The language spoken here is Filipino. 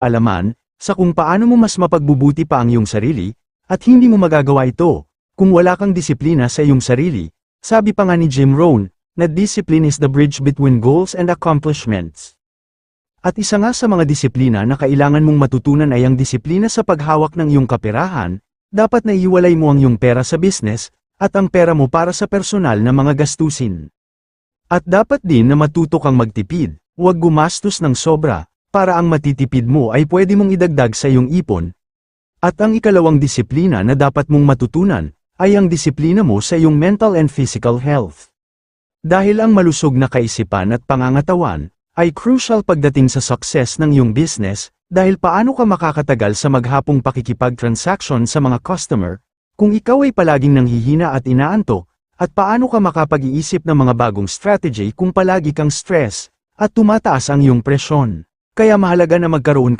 alaman, sa kung paano mo mas mapagbubuti pa ang iyong sarili, at hindi mo magagawa ito, kung wala kang disiplina sa iyong sarili. Sabi pa nga ni Jim Rohn, na discipline is the bridge between goals and accomplishments. At isa nga sa mga disiplina na kailangan mong matutunan ay ang disiplina sa paghawak ng iyong kaperahan. Dapat na iiwalay mo ang iyong pera sa business, at ang pera mo para sa personal na mga gastusin. At dapat din na matuto kang magtipid, huwag gumastos ng sobra, para ang matitipid mo ay pwede mong idagdag sa iyong ipon. At ang ikalawang disiplina na dapat mong matutunan, ay ang disiplina mo sa iyong mental and physical health. Dahil ang malusog na kaisipan at pangangatawan, ay crucial pagdating sa success ng iyong business, dahil paano ka makakatagal sa maghapong pakikipag-transaction sa mga customer, kung ikaw ay palaging nanghihina at inaantok, at paano ka makapag-iisip ng mga bagong strategy kung palagi kang stress, at tumataas ang iyong presyon. Kaya mahalaga na magkaroon ka